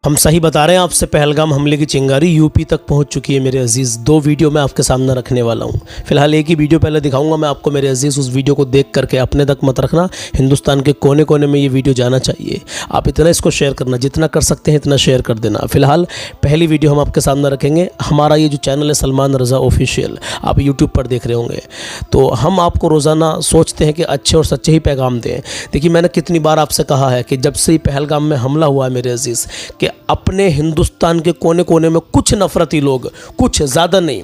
हम सही बता रहे हैं आपसे, पहलगाम हमले की चिंगारी यूपी तक पहुंच चुकी है मेरे अजीज़। 2 वीडियो मैं आपके सामने रखने वाला हूं। फिलहाल एक ही वीडियो पहले दिखाऊंगा मैं आपको मेरे अजीज़। उस वीडियो को देख करके अपने तक मत रखना, हिंदुस्तान के कोने कोने में ये वीडियो जाना चाहिए। आप इतना इसको शेयर करना, जितना कर सकते हैं इतना शेयर कर देना। फिलहाल पहली वीडियो हम आपके सामने रखेंगे। हमारा ये जो चैनल है सलमान रज़ा ऑफिशियल, आप यूट्यूब पर देख रहे होंगे, तो हम आपको रोज़ाना सोचते हैं कि अच्छे और सच्चे ही पैगाम दें। देखिए, मैंने कितनी बार आपसे कहा है कि जब से ही पहलगाम में हमला हुआ है मेरे अजीज़, कि अपने हिंदुस्तान के कोने कोने में कुछ नफरती लोग, कुछ ज़्यादा नहीं,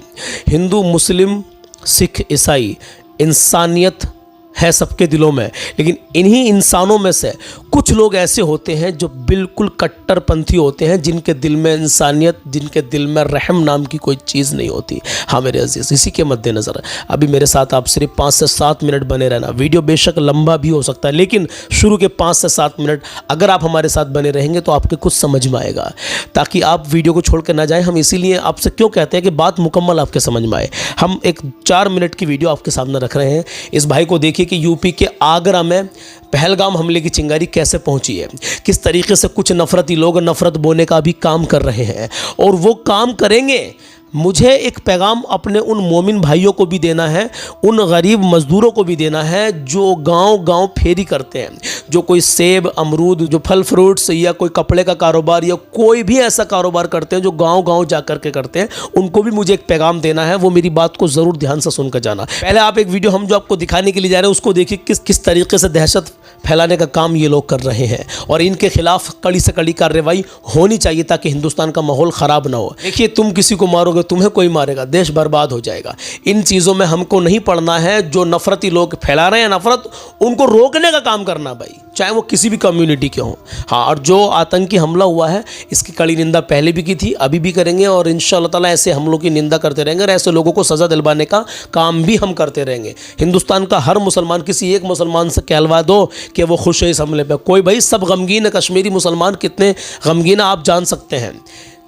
हिंदू मुस्लिम सिख ईसाई, इंसानियत है सबके दिलों में, लेकिन इन्हीं इंसानों में से कुछ लोग ऐसे होते हैं जो बिल्कुल कट्टरपंथी होते हैं, जिनके दिल में इंसानियत, जिनके दिल में रहम नाम की कोई चीज़ नहीं होती। हाँ मेरे अजीज़, इसी के मद्देनज़र अभी मेरे साथ आप सिर्फ 5 से 7 मिनट बने रहना। वीडियो बेशक लंबा भी हो सकता है, लेकिन शुरू के 5 से 7 मिनट अगर आप हमारे साथ बने रहेंगे तो आपके कुछ समझ में आएगा, ताकि आप वीडियो को छोड़ कर ना जाएँ। हम इसीलिए आपसे क्यों कहते हैं कि बात मुकम्मल आपके समझ में आए। हम एक 4 मिनट की वीडियो आपके सामने रख रहे हैं। इस भाई को देखिए कि यूपी के आगरा में पहलगाम हमले की चिंगारी कैसे पहुंची है, किस तरीके से कुछ नफरती लोग नफरत बोने का भी काम कर रहे हैं, और वो काम करेंगे। मुझे एक पैगाम अपने उन मोमिन भाइयों को भी देना है, उन गरीब मज़दूरों को भी देना है जो गांव-गांव फेरी करते हैं, जो कोई सेब अमरूद, जो फल फ्रूट्स या कोई कपड़े का कारोबार या कोई भी ऐसा कारोबार करते हैं जो गांव-गांव जा कर के करते हैं, उनको भी मुझे एक पैगाम देना है। वो मेरी बात को ज़रूर ध्यान से सुनकर जाना। पहले आप एक वीडियो हम जो आपको दिखाने के लिए जा रहे हैं उसको देखिए, किस तरीके से दहशत फैलाने का काम ये लोग कर रहे हैं, और इनके खिलाफ कड़ी से कड़ी कार्रवाई होनी चाहिए ताकि हिंदुस्तान का माहौल ख़राब ना हो। देखिए, तुम किसी को मारोगे, तुम्हें कोई मारेगा, देश बर्बाद हो जाएगा। इन चीज़ों में हमको नहीं पड़ना है। जो नफरती लोग फैला रहे हैं नफरत, उनको रोकने का काम करना भाई, चाहे वो किसी भी कम्युनिटी के हों। हाँ, और जो आतंकी हमला हुआ है इसकी कड़ी निंदा पहले भी की थी, अभी भी करेंगे, और इंशाअल्लाह ताला ऐसे हमलों की निंदा करते रहेंगे और ऐसे लोगों को सज़ा दिलवाने का काम भी हम करते रहेंगे। हिंदुस्तान का हर मुसलमान, किसी एक मुसलमान से कहलवा दो कि वो खुश है इस हमले पर, कोई भाई सब गमगीन है। कश्मीरी मुसलमान कितने गमगीन आप जान सकते हैं,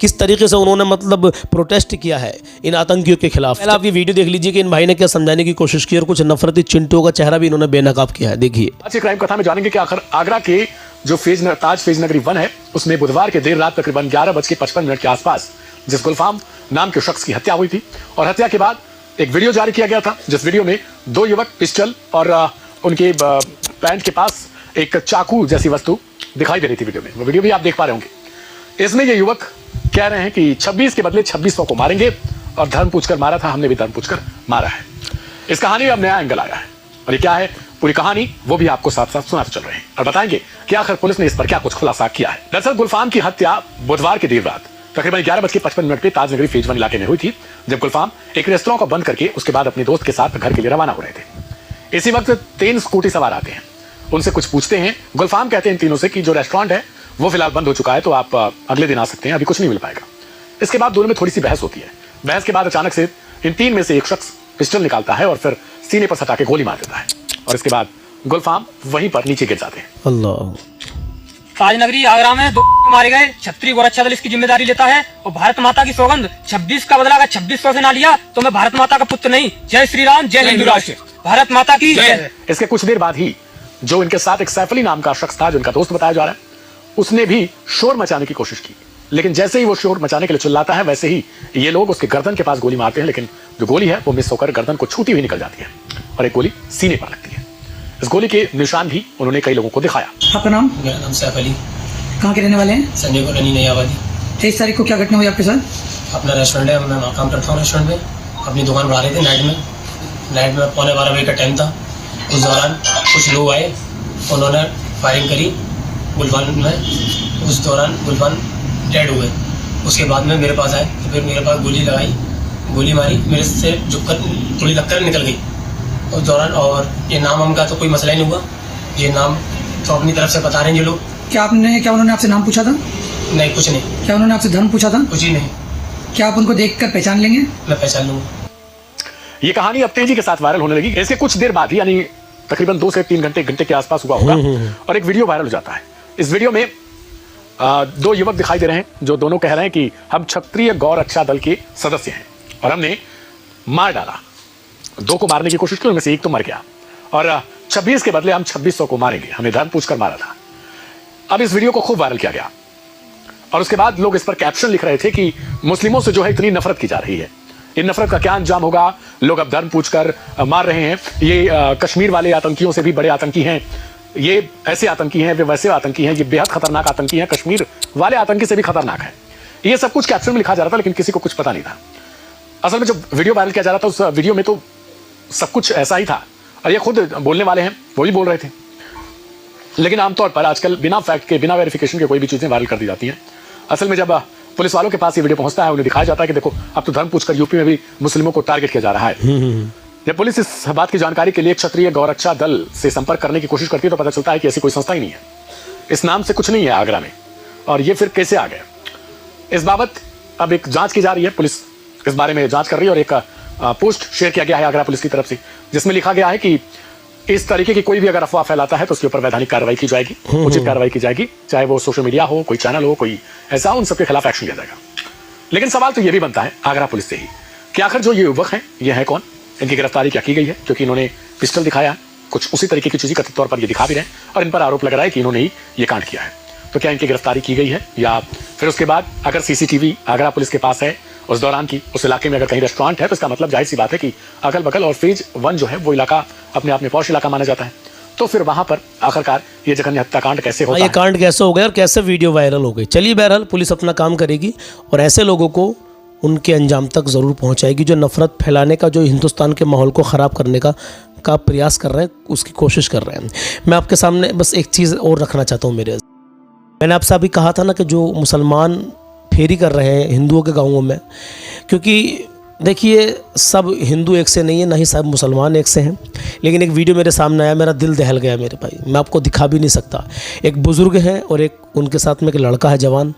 किस तरीके से उन्होंने मतलब प्रोटेस्ट किया है इन आतंकियों के खिलाफ। पहले आप ये वीडियो देख लीजिए कि इन भाई ने क्या समझाने की कोशिश की, और कुछ नफरती चिंटुओं का चेहरा भी इन्होंने बेनकाब किया है। देखिए, आज की क्राइम कथा में जानेंगे कि आखिर आगरा के जो ताज फेज नगरी 1 है, उसमें बुधवार के देर रात तकरीबन 11:55 के आसपास जिस गुलफाम नाम के शख्स की हत्या हुई थी, और हत्या के बाद एक वीडियो जारी किया गया था, जिस वीडियो में 2 युवक पिस्टल और उनके पैंट के पास एक चाकू जैसी वस्तु दिखाई दे रही थी। वीडियो में, वो वीडियो भी आप देख पा रहे होंगे। इसमें ये युवक कह रहे हैं कि 26 के बदले 2600 को मारेंगे, और धर्म पूछकर मारा था, हमने भी धर्म पूछकर मारा है। इस कहानी में अब नया एंगल आया है, और ये क्या है पूरी कहानी वो भी आपको साथ साथ सुनाते चल रहे हैं, और बताएंगे कि आखिर पुलिस ने इस पर क्या कुछ खुलासा किया है। दरअसल गुलफाम की हत्या बुधवार की देर रात तकरीबन 11:55 पे ताज नगरी फेज 1 इलाके में हुई थी, जब गुलफाम एक रेस्तोरेंट को बंद करके उसके बाद अपने दोस्त के साथ घर के लिए रवाना हो रहे थे। इसी वक्त 3 स्कूटी सवार आते हैं, उनसे कुछ पूछते हैं। गुलफाम कहते हैं इन तीनों से कि जो रेस्टोरेंट है वो फिलहाल बंद हो चुका है, तो आप अगले दिन आ सकते हैं, अभी कुछ नहीं मिल पाएगा। इसके बाद दोनों में थोड़ी सी बहस होती है। बहस के बाद अचानक से इन 3 में से एक शख्स पिस्टल निकालता है और फिर सीने पर सटा के गोली मार देता है, और इसके बाद गुलफाम वहीं पर नीचे गिर जाते हैं। अल्लाह। ताज नगरी आगरा में 2 मारे गए, छत्री गोरक्षा दल इसकी जिम्मेदारी लेता है, और भारत माता की सौगंध 26 का बदला अगर 2600 से ना लिया तो मैं भारत माता का पुत्र नहीं। जय श्री राम, जय हिंदू राष्ट्र, भारत माता की जय। इसके कुछ देर बाद ही जो इनके साथ एक सैफ अली नाम का शख्स था, जो इनका दोस्त बताया जा रहा है, उसने भी शोर मचाने की कोशिश की, लेकिन जैसे ही वो शोर मचाने के लिए चिल्लाता है, वैसे ही ये लोग उसके गर्दन के पास गोली मारते हैं, लेकिन जो गोली है वो मिस होकर गर्दन को छूती हुई निकल जाती है, और एक गोली सीने पर लगती है। इस गोली के निशान भी उन्होंने कई लोगों को दिखाया। आपका नाम? मेरा नाम सैफ अली। कहाँ के रहने वाले हैं? संजय कॉलोनी नई आबादी। 23 तारीख को क्या घटना हुई आपके साथ? अपना रेस्टोरेंट है, मैं काम करता हूँ रेस्टोरेंट में, अपनी दुकान बढ़ा रहे थे नाइट में 12:15 बजे का टाइम था। उस दौरान कुछ लोग आए, उन्होंने फायरिंग करी गुलफान में। उस दौरान गुलफान डेड हो गए। उसके बाद में मेरे पास आए, तो फिर मेरे पास गोली लगाई, गोली मारी, मेरे से झुककर थोड़ी लगकर निकल गई उस दौरान। और ये नाम हम का तो कोई मसला ही नहीं हुआ, ये नाम तो अपनी तरफ से बता रहे हैं ये लोग। क्या उन्होंने आपसे नाम पूछा था? नहीं, कुछ नहीं। क्या उन्होंने आपसे धर्म पूछा था? कुछ ही नहीं। क्या आप उनको देखकर पहचान लेंगे? मैं पहचान लूँगा। ये कहानी अब तेजी के साथ वायरल होने लगी। इसके कुछ देर बाद ही, यानी तकरीबन 2 से 3 घंटे के आसपास हुआ होगा, और एक वीडियो वायरल हो जाता है। इस वीडियो में 2 युवक दिखाई दे रहे हैं, जो दोनों कह रहे हैं कि हम क्षत्रिय गौर रक्षा दल के सदस्य हैं और हमने मार डाला। 2 को मारने की कोशिश की, उनमें से एक तो मर गया, और 26 के बदले हम 2600 को मारेंगे, हमें धर्म पूछकर मारा था। अब इस वीडियो को खूब वायरल किया गया। और उसके बाद लोग इस पर कैप्शन लिख रहे थे कि मुस्लिमों से जो है इतनी नफरत की जा रही है, इन नफरत का क्या अंजाम होगा, लोग अब धर्म पूछकर मार रहे हैं, ये कश्मीर वाले आतंकियों से भी बड़े आतंकी हैं, ये ऐसे आतंकी हैं, वे वैसे आतंकी हैं, ये बेहद खतरनाक आतंकी हैं, कश्मीर वाले आतंकी से भी खतरनाक है। ये सब कुछ कैप्शन में लिखा जा रहा था, लेकिन किसी को कुछ पता नहीं था। असल में जब वीडियो वायरल किया जा रहा था, उस वीडियो में तो सब कुछ ऐसा ही था, और ये खुद बोलने वाले हैं, वो भी बोल रहे थे। लेकिन आमतौर पर आजकल बिना फैक्ट के, बिना वेरिफिकेशन के कोई भी चीज़ें वायरल कर दी जाती हैं। असल में जब पुलिस वालों के पास ये वीडियो पहुंचता है, उन्हें दिखाया जाता है कि देखो अब तो धर्म पूछकर यूपी में भी मुस्लिमों को टारगेट किया जा रहा है। जब पुलिस इस बात की जानकारी के लिए क्षत्रिय गौरक्षा दल से संपर्क करने की कोशिश करती है तो पता चलता है कि ऐसी कोई संस्था ही नहीं है, इस नाम से कुछ नहीं है आगरा में, और ये फिर कैसे आ गए। इस बाबत अब एक जांच की जा रही है, पुलिस इस बारे में जांच कर रही है, और एक पोस्ट शेयर किया गया है आगरा पुलिस की तरफ से, जिसमें लिखा गया है कि इस तरीके की कोई भी अगर अफवाह फैलाता है तो उसके ऊपर वैधानिक कार्रवाई की जाएगी, उचित कार्रवाई की जाएगी, चाहे वो सोशल मीडिया हो, कोई चैनल हो, कोई ऐसा हो, उन सबके खिलाफ एक्शन लिया जाएगा। लेकिन सवाल तो ये भी बनता है आगरा पुलिस से ही कि आखिर जो ये युवक हैं, ये है कौन, इनकी गिरफ्तारी क्या की गई है, क्योंकि इन्होंने पिस्टल दिखाया, कुछ उसी तरीके की चीज़ें कथित तौर पर ये दिखा भी रहे हैं, और इन पर आरोप लग रहा है कि इन्होंने ही ये कांड किया है। तो क्या इनकी गिरफ्तारी की गई है, या फिर उसके बाद अगर सीसीटीवी आगरा पुलिस के पास है उस दौरान की, उस इलाके में अगर कहीं रेस्टोरेंट है तो इसका मतलब जाहिर सी बात है कि अगल बगल और फेज 1 जो है वो इलाका अपने आप में पॉश इलाका माना जाता है। तो फिर वहां पर आखिरकार ये जघन्य हत्याकांड कैसे होता है, ये कांड कैसे हो गया और कैसे वीडियो वायरल हो गई। चलिए बहरहाल पुलिस अपना काम करेगी और ऐसे लोगों को उनके अंजाम तक ज़रूर पहुंचाएगी जो नफरत फैलाने का, जो हिंदुस्तान के माहौल को ख़राब करने का प्रयास कर रहे हैं, उसकी कोशिश कर रहे हैं। मैं आपके सामने बस एक चीज़ और रखना चाहता हूँ। मैंने आपसे अभी कहा था ना कि जो मुसलमान फेरी कर रहे हैं हिंदुओं के गाँवों में, क्योंकि देखिए सब हिंदू एक से नहीं है, ना ही सब मुसलमान एक से हैं, लेकिन एक वीडियो मेरे सामने आया, मेरा दिल दहल गया मेरे भाई, मैं आपको दिखा भी नहीं सकता। एक बुज़ुर्ग है और एक उनके साथ में एक लड़का है जवान,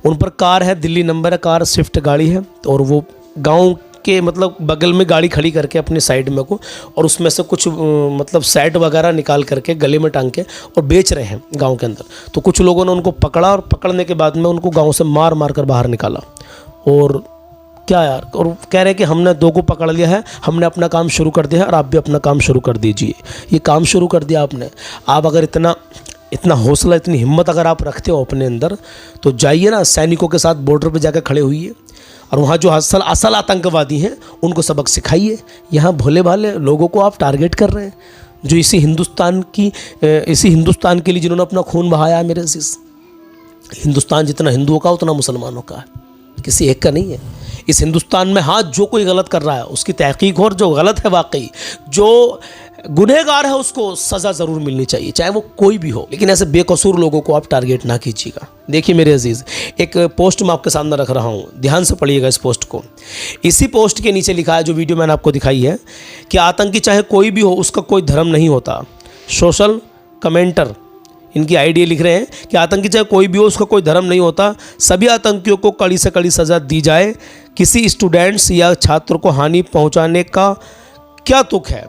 उन पर कार है, दिल्ली नंबर है, कार स्विफ्ट गाड़ी है, और वो गांव के मतलब बगल में गाड़ी खड़ी करके अपने साइड में को, और उसमें से कुछ मतलब सेट वगैरह निकाल करके गले में टांग के और बेच रहे हैं गांव के अंदर। तो कुछ लोगों ने उनको पकड़ा और पकड़ने के बाद में उनको गांव से मार मार कर बाहर निकाला। और क्या यार, और कह रहे हैं कि हमने 2 को पकड़ लिया है, हमने अपना काम शुरू कर दिया है और आप भी अपना काम शुरू कर दीजिए। ये काम शुरू कर दिया आपने, आप अगर इतना हौसला, इतनी हिम्मत अगर आप रखते हो अपने अंदर, तो जाइए ना सैनिकों के साथ बॉर्डर पे जाकर खड़े हुई है और वहाँ जो असल आतंकवादी हैं उनको सबक सिखाइए। यहाँ भोले भाले लोगों को आप टारगेट कर रहे हैं, जो इसी हिंदुस्तान के लिए जिन्होंने अपना खून बहाया है। मेरे अजीज, हिंदुस्तान जितना हिंदुओं का उतना मुसलमानों का है, किसी एक का नहीं है। इस हिंदुस्तान में हाँ जो कोई गलत कर रहा है उसकी तहकीक हो, और जो गलत है वाकई जो गुनहगार है उसको सज़ा ज़रूर मिलनी चाहिए, चाहे वो कोई भी हो, लेकिन ऐसे बेकसूर लोगों को आप टारगेट ना कीजिएगा। देखिए मेरे अजीज़, एक पोस्ट मैं आपके सामने रख रहा हूँ, ध्यान से पढ़िएगा इस पोस्ट को। इसी पोस्ट के नीचे लिखा है, जो वीडियो मैंने आपको दिखाई है, कि आतंकी चाहे कोई भी हो उसका कोई धर्म नहीं होता। सोशल कमेंटर इनकी आइडिया लिख रहे हैं कि आतंकी चाहे कोई भी हो उसका कोई धर्म नहीं होता, सभी आतंकियों को कड़ी से कड़ी सज़ा दी जाए, किसी स्टूडेंट्स या छात्र को हानि पहुंचाने का क्या तुक है।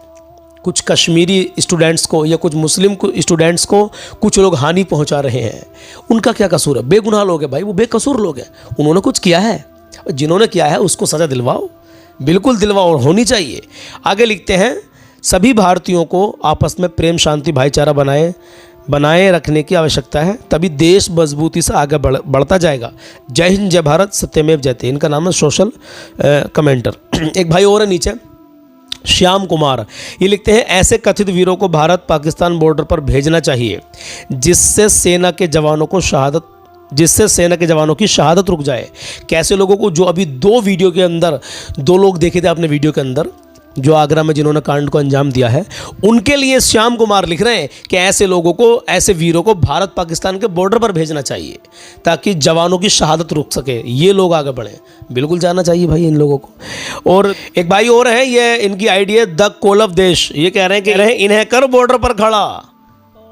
कुछ कश्मीरी स्टूडेंट्स को या कुछ मुस्लिम स्टूडेंट्स को कुछ लोग हानि पहुंचा रहे हैं, उनका क्या कसूर है? बेगुनाह लोग हैं भाई, वो बेकसूर लोग हैं, उन्होंने कुछ किया है, जिन्होंने किया है उसको सज़ा दिलवाओ, बिल्कुल दिलवाओ, और होनी चाहिए। आगे लिखते हैं, सभी भारतीयों को आपस में प्रेम, शांति, भाईचारा बनाए रखने की आवश्यकता है, तभी देश मजबूती से आगे बढ़ता जाएगा। जय हिंद, जय भारत, सत्यमेव जयते। इनका नाम है सोशल कमेंटर। एक भाई और है नीचे, श्याम कुमार, ये लिखते हैं, ऐसे कथित वीरों को भारत पाकिस्तान बॉर्डर पर भेजना चाहिए, जिससे सेना के जवानों की शहादत रुक जाए। कैसे लोगों को, जो अभी 2 वीडियो के अंदर 2 लोग देखे थे आपने वीडियो के अंदर, जो आगरा में जिन्होंने कांड को अंजाम दिया है, उनके लिए श्याम कुमार लिख रहे हैं कि ऐसे लोगों को, ऐसे वीरों को भारत पाकिस्तान के बॉर्डर पर भेजना चाहिए ताकि जवानों की शहादत रुक सके, ये लोग आगे बढ़ें। बिल्कुल जाना चाहिए भाई इन लोगों को। और एक भाई और हैं, ये इनकी आइडिया द कोलव देश, ये कह रहे हैं इन्हें कर बॉर्डर पर खड़ा,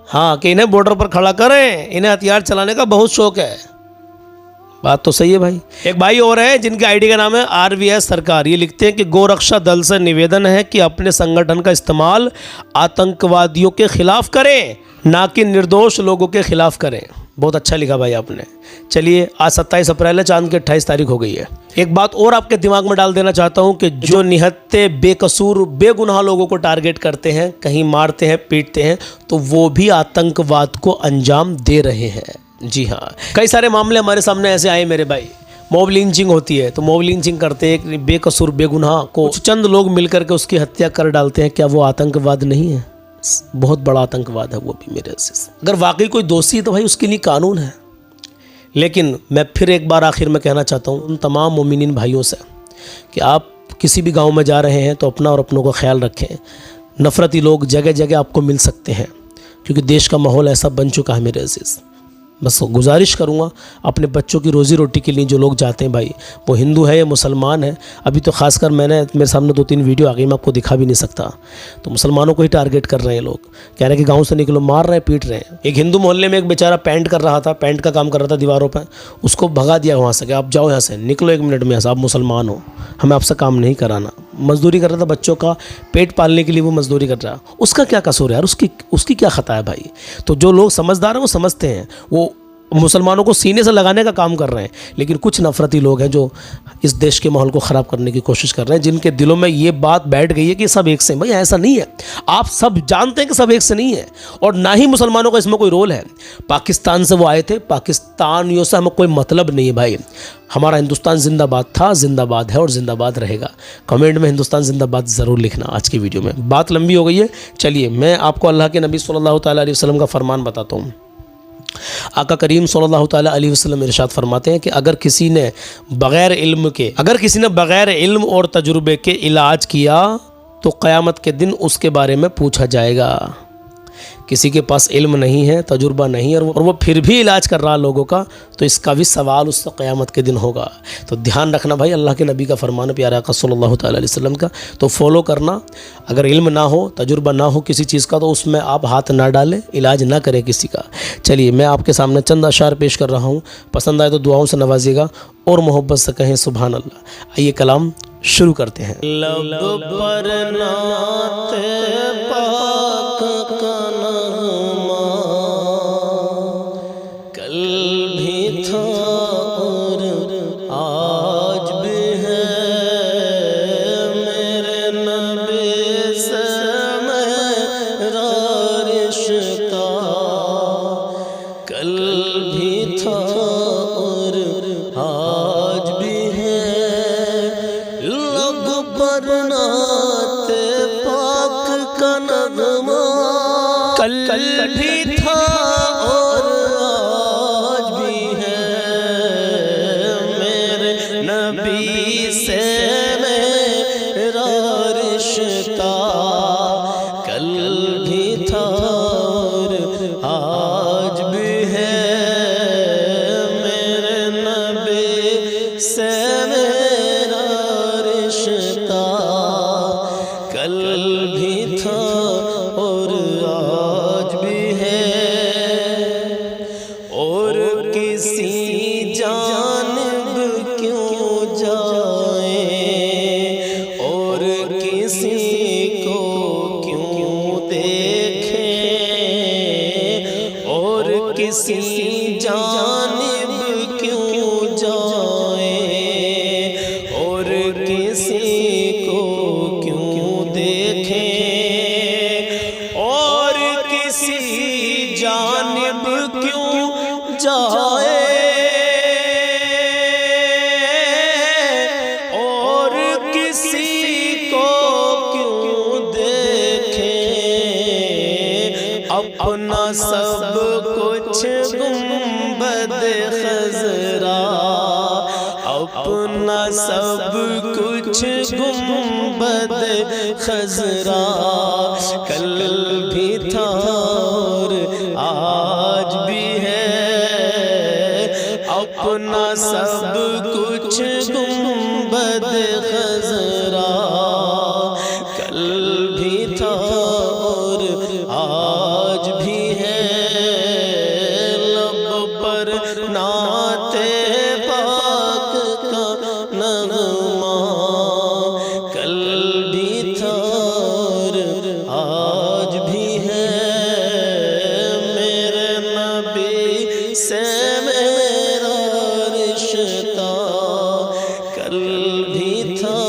हाँ कि इन्हें बॉर्डर पर खड़ा करें, इन्हें हथियार चलाने का बहुत शौक है। बात तो सही है भाई। एक भाई और है जिनके आईडी का नाम है RVS सरकार, ये लिखते हैं कि गोरक्षा दल से निवेदन है कि अपने संगठन का इस्तेमाल आतंकवादियों के खिलाफ करें, ना कि निर्दोष लोगों के खिलाफ करें। बहुत अच्छा लिखा भाई आपने। चलिए, आज 27 अप्रैल है, चांद की 28 तारीख हो गई है। एक बात और आपके दिमाग में डाल देना चाहता हूँ कि जो निहत्ते, बेकसूर, बेगुनाह लोगों को टारगेट करते हैं, कहीं मारते हैं, पीटते हैं, तो वो भी आतंकवाद को अंजाम दे रहे हैं। जी हाँ, कई सारे मामले हमारे सामने ऐसे आए मेरे भाई। मॉब लिंचिंग होती है तो मॉब लिंचिंग करते हैं, एक बेकसूर बेगुनाह को चंद लोग मिलकर के उसकी हत्या कर डालते हैं। क्या वो आतंकवाद नहीं है? बहुत बड़ा आतंकवाद है वो भी मेरे अजीज। अगर वाकई कोई दोषी है तो भाई उसके लिए कानून है। लेकिन मैं फिर एक बार आखिर में कहना चाहता हूँ उन तमाम मोमिनीन भाइयों से कि आप किसी भी गांव में जा रहे हैं तो अपना और अपनों का ख्याल रखें। नफ़रती लोग जगह जगह आपको मिल सकते हैं क्योंकि देश का माहौल ऐसा बन चुका है मेरे अजीज़। बस गुजारिश करूँगा अपने बच्चों की रोज़ी रोटी के लिए जो लोग जाते हैं भाई, वो हिंदू है या मुसलमान है। अभी तो खासकर मेरे सामने 2-3 वीडियो आ गई, मैं आपको दिखा भी नहीं सकता। तो मुसलमानों को ही टारगेट कर रहे हैं लोग, कह रहे हैं कि गांव से निकलो, मार रहे हैं, पीट रहे हैं। एक हिंदू मोहल्ले में एक बेचारा पेंट कर रहा था, पेंट का काम कर रहा था दीवारों पर, उसको भगा दिया वहाँ से कि आप जाओ यहाँ से, निकलो 1 मिनट में यहाँ से, आप मुसलमान हो, हमें आपसे काम नहीं कराना। मजदूरी कर रहा था, बच्चों का पेट पालने के लिए वो मजदूरी कर रहा है। उसका क्या कसूर है यार? उसकी क्या खता है भाई? तो जो लोग समझदार हैं वो समझते हैं, वो मुसलमानों को सीने से लगाने का काम कर रहे हैं। लेकिन कुछ नफरती लोग हैं जो इस देश के माहौल को ख़राब करने की कोशिश कर रहे हैं, जिनके दिलों में ये बात बैठ गई है कि सब एक से। भाई ऐसा नहीं है, आप सब जानते हैं कि सब एक से नहीं है, और ना ही मुसलमानों का इसमें कोई रोल है। पाकिस्तान से वो आए थे, पाकिस्तानियों से हमें कोई मतलब नहीं है भाई। हमारा हिंदुस्तान जिंदाबाद था, जिंदाबाद है और जिंदाबाद रहेगा। कमेंट में हिंदुस्तान जिंदाबाद ज़रूर लिखना। आज की वीडियो में बात लंबी हो गई है, चलिए मैं आपको अल्लाह के नबी सल्लल्लाहु तआला अलैहि वसल्लम का फरमान बताता हूँ। आका करीम सल्लल्लाहु तआला अलैहि वसल्लम इरशाद फरमाते हैं कि अगर किसी ने बग़ैर इल्म और तजुर्बे के इलाज किया तो क़यामत के दिन उसके बारे में पूछा जाएगा। किसी के पास इल्म नहीं है, तजुर्बा नहीं है, और वो फिर भी इलाज कर रहा लोगों का, तो इसका भी सवाल उससे क़यामत के दिन होगा। तो ध्यान रखना भाई, अल्लाह के नबी का फरमान प्यारा आका सल्लल्लाहु तआला अलैहि वसल्लम का, तो फॉलो करना। अगर इल्म ना हो, तजुर्बा ना हो किसी चीज़ का, तो उसमें आप हाथ ना डालें, इलाज ना करें किसी का। चलिए मैं आपके सामने चंद अशार पेश कर रहा हूँ, पसंद आए तो दुआओं से नवाजिएगा और मोहब्बत से कहें सुभान अल्लाह। आइए कलाम शुरू करते हैं। लब पर नाते पाक का नगमा कल भी था और आज भी है, मेरे नबी से मेरा रिश्ता कल भी था और आज भी है। लब पर नाते पाक का नगमा कल भी था और आज भी है, मेरे नबी से मेरा रिश्ता कल भी था और आज भी है, मेरे नबी से मेरा रिश्ता कल भी था और आज भी है। और किसी जानिब क्यों जाए, और किसी को क्यों देखे, और किसी जानिब क्यों जाए, और किसी को क्यों देखे, और किसी जानिब क्यों जाए, और किसी को क्यों देखे। अपना सब कुछ गुंबद खजरा, अपना सब कुछ गुंबद खजरा कल भी था और आज भी है। अपना सब कुछ गुंबद खजरा कल भी था और आज भी है। लब पर नाते पाक का नगमा कल भी था और आज भी है, मेरे नबी से मेरा रिश्ता कल भी था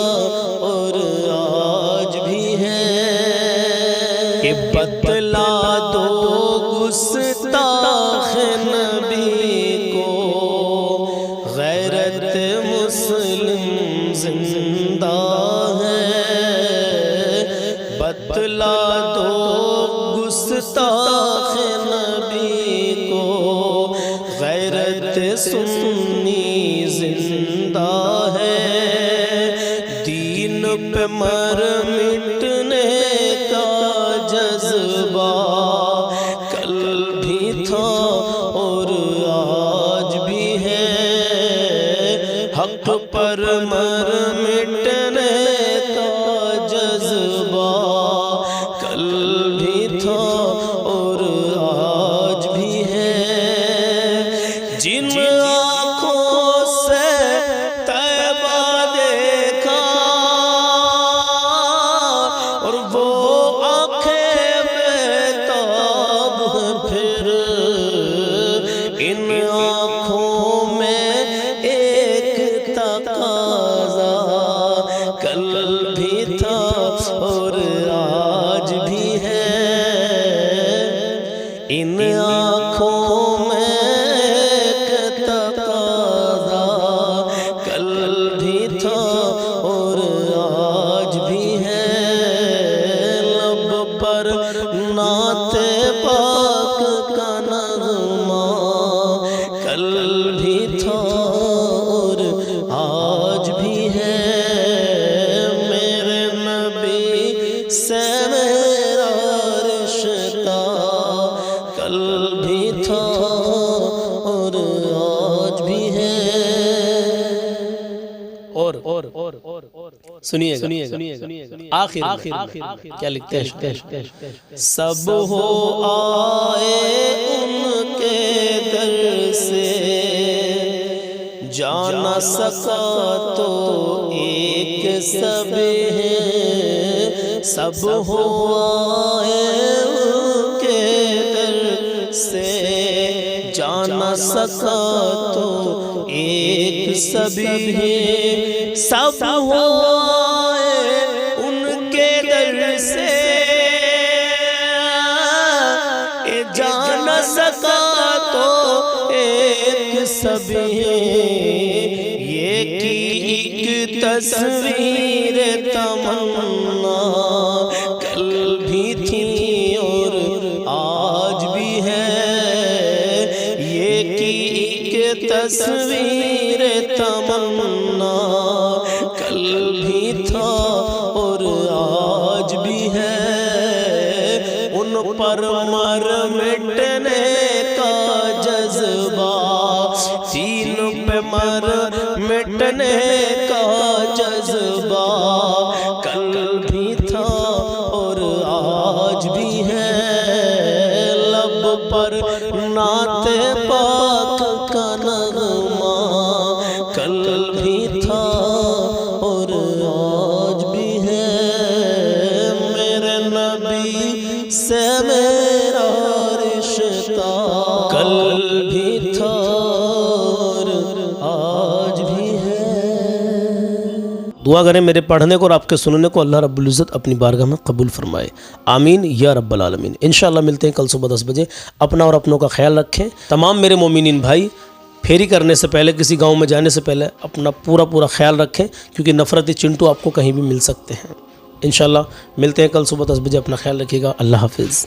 और आज भी है। कि बतला दो गुस्ताख नबी सुन्नी जिंदा है, दीन पे मर मिटने का जज्बा कल भी था और आज भी है, हक पर मर मिटने का जज्बा कल भी था और आज भी है। जिन आँखों से तैबा देखा और वो आँखें बेताब हैं, फिर इन आँखों में एक तकाज़ा कल भी था और आज भी है। इन आँखों में एक तकाज़ा कल भी था और आज भी है। लब पर नाते पाक का नग़मा कल भी था और आज भी है। मेरे नबी से मेरा रिश्ता कल भी था और आज भी है। और सुनिएगा आखिर क्या लिखते हैं, सब हो आए उनके दर से, जा न सका तो एक सब है, सब हो आए उनके दर से, जा न सका तो एक सभी है, सब हो आए उनके दर से, जा न सका तो एक सभी है। ये की एक तस्वीर तमन्ना कल भी थी और आज भी है। ये की एक तस्वीर तमन्ना कल भी था और आज भी है। उन पर मर मिटने का जज्बा, दीन पे मर मिटने का जज्बा कल भी था और आज भी है। लब पर नाते पाक का नग़मा कल भी था और आज भी है। मेरे नबी से मेरा रिश्ता कल भी था और आज भी है। दुआ करें मेरे पढ़ने को और आपके सुनने को अल्लाह रब्बुल इज़्ज़त अपनी बारगाह में कबूल फरमाए, आमीन या रब्बल आलमीन। इंशाअल्लाह मिलते हैं कल सुबह 10 बजे। अपना और अपनों का ख्याल रखें। तमाम मेरे मोमिनीन भाई, फेरी करने से पहले, किसी गांव में जाने से पहले अपना पूरा ख्याल रखें, क्योंकि नफ़रती चिंटू आपको कहीं भी मिल सकते हैं। इंशाअल्लाह मिलते हैं कल सुबह 10 बजे। अपना ख्याल रखिएगा। अल्लाह हाफिज़।